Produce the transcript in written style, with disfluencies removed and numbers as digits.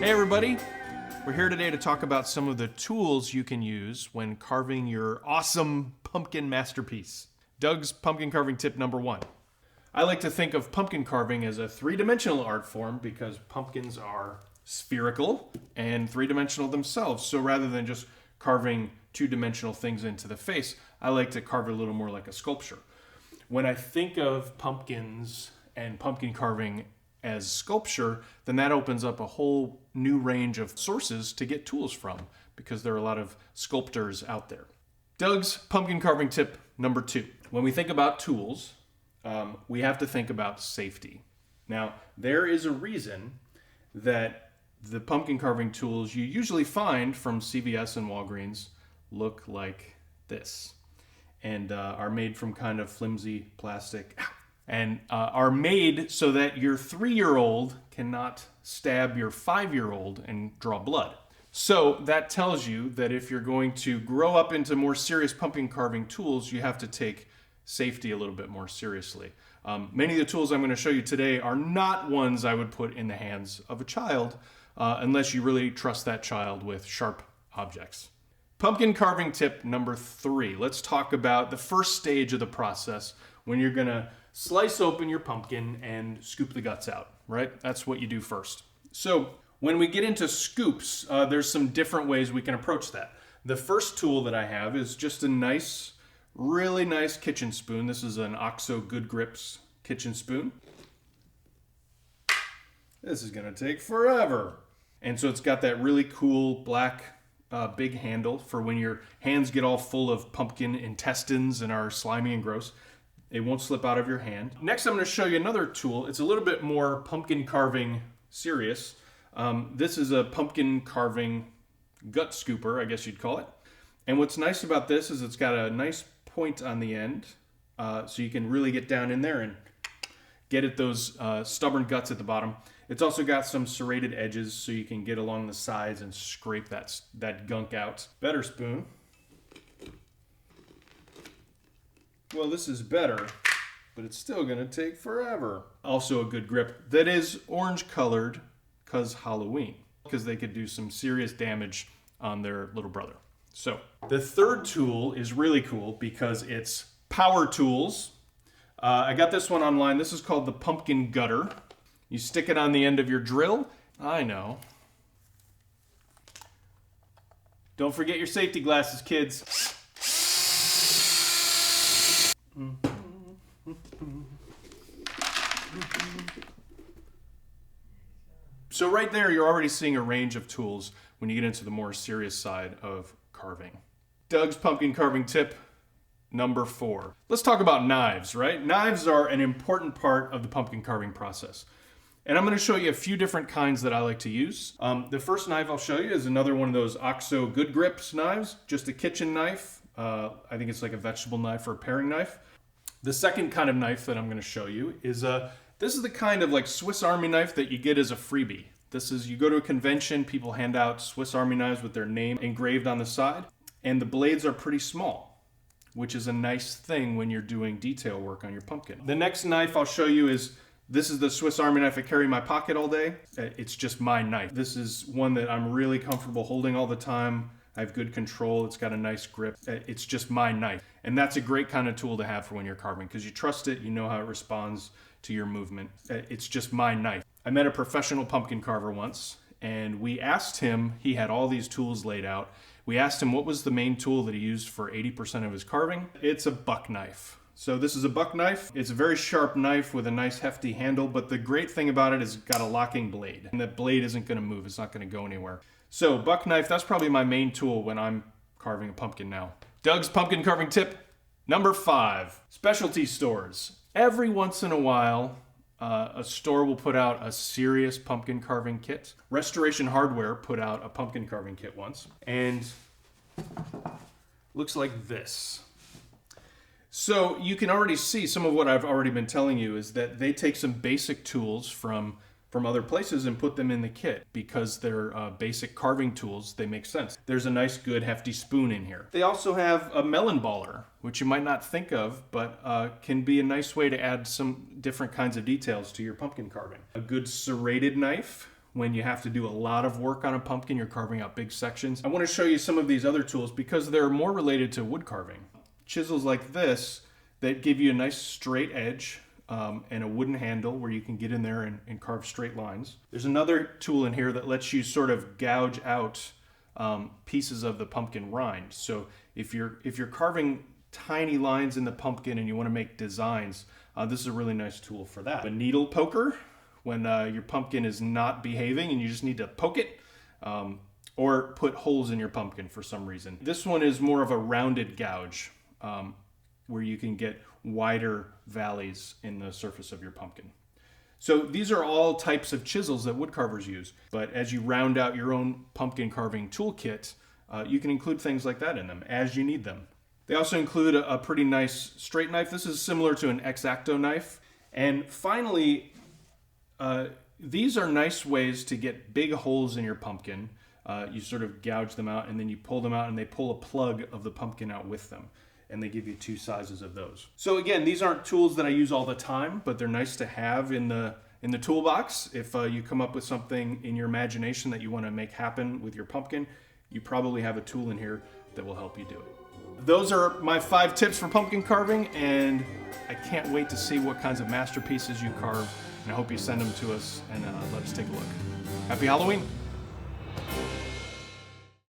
Hey everybody, we're here today to talk about some of the tools you can use when carving your awesome pumpkin masterpiece. Doug's pumpkin carving tip number 1. I like to think of pumpkin carving as a three-dimensional art form because pumpkins are spherical and three-dimensional themselves. So rather than just carving two-dimensional things into the face, I like to carve it a little more like a sculpture. When I think of pumpkins and pumpkin carving as sculpture, then that opens up a whole new range of sources to get tools from because there are a lot of sculptors out there. Doug's pumpkin carving tip number 2. When we think about tools, we have to think about safety. Now, there is a reason that the pumpkin carving tools you usually find from CVS and Walgreens look like this and are made from kind of flimsy plastic and are made so that your 3-year-old cannot stab your 5-year-old and draw blood. So that tells you that if you're going to grow up into more serious pumpkin carving tools, you have to take safety a little bit more seriously. Many of the tools I'm going to show you today are not ones I would put in the hands of a child unless you really trust that child with sharp objects. Pumpkin carving tip number 3. Let's talk about the first stage of the process when you're going to slice open your pumpkin and scoop the guts out, right? That's what you do first. So when we get into scoops, there's some different ways we can approach that. The first tool that I have is just a nice, really nice kitchen spoon. This is an OXO Good Grips kitchen spoon. This is gonna take forever. And so it's got that really cool black big handle for when your hands get all full of pumpkin intestines and are slimy and gross. It won't slip out of your hand. Next, I'm going to show you another tool. It's a little bit more pumpkin carving serious. This is a pumpkin carving gut scooper, I guess you'd call it. And what's nice about this is it's got a nice point on the end, so you can really get down in there and get at those stubborn guts at the bottom. It's also got some serrated edges, so you can get along the sides and scrape that gunk out. Better spoon. Well, this is better, but it's still gonna take forever. Also a good grip that is orange colored because Halloween, because they could do some serious damage on their little brother. So the third tool is really cool because it's power tools. I got this one online. This is called the pumpkin gutter. You stick it on the end of your drill. I know. Don't forget your safety glasses, kids. So right there, you're already seeing a range of tools when you get into the more serious side of carving. Doug's pumpkin carving tip number 4. Let's talk about knives, right? Knives are an important part of the pumpkin carving process. And I'm going to show you a few different kinds that I like to use. The first knife I'll show you is another one of those OXO Good Grips knives, just a kitchen knife. I think it's like a vegetable knife or a paring knife. The second kind of knife that I'm going to show you is this is the kind of like Swiss Army knife that you get as a freebie. This is, you go to a convention, people hand out Swiss Army knives with their name engraved on the side, and the blades are pretty small, which is a nice thing when you're doing detail work on your pumpkin. The next knife I'll show you is, this is the Swiss Army knife I carry in my pocket all day. It's just my knife. This is one that I'm really comfortable holding all the time. I have good control. It's got a nice grip. It's just my knife. And that's a great kind of tool to have for when you're carving because you trust it, you know how it responds to your movement. It's just my knife. I met a professional pumpkin carver once and we asked him, he had all these tools laid out. We asked him what was the main tool that he used for 80% of his carving. It's a buck knife. So this is a buck knife. It's a very sharp knife with a nice hefty handle, but the great thing about it is it's got a locking blade and that blade isn't gonna move. It's not gonna go anywhere. So buck knife, that's probably my main tool when I'm carving a pumpkin now. Doug's pumpkin carving tip number 5, specialty stores. Every once in a while, a store will put out a serious pumpkin carving kit. Restoration Hardware put out a pumpkin carving kit once, and looks like this. So you can already see some of what I've already been telling you is that they take some basic tools from other places and put them in the kit because they're basic carving tools. They make sense. There's a nice, good, hefty spoon in here. They also have a melon baller, which you might not think of, but can be a nice way to add some different kinds of details to your pumpkin carving. A good serrated knife when you have to do a lot of work on a pumpkin, you're carving out big sections. I want to show you some of these other tools because they're more related to wood carving. Chisels like this that give you a nice straight edge and a wooden handle where you can get in there and carve straight lines. There's another tool in here that lets you sort of gouge out pieces of the pumpkin rind. So if you're carving tiny lines in the pumpkin and you want to make designs, this is a really nice tool for that. A needle poker when your pumpkin is not behaving and you just need to poke it, or put holes in your pumpkin for some reason. This one is more of a rounded gouge where you can get wider valleys in the surface of your pumpkin. So these are all types of chisels that woodcarvers use, but as you round out your own pumpkin carving toolkit, you can include things like that in them as you need them. They also include a pretty nice straight knife. This is similar to an X-Acto knife. And finally, these are nice ways to get big holes in your pumpkin. You sort of gouge them out and then you pull them out and they pull a plug of the pumpkin out with them. And they give you two sizes of those. So again, these aren't tools that I use all the time, but they're nice to have in the toolbox. If you come up with something in your imagination that you want to make happen with your pumpkin, you probably have a tool in here that will help you do it. Those are my 5 tips for pumpkin carving, and I can't wait to see what kinds of masterpieces you carve, and I hope you send them to us and let us take a look. Happy Halloween!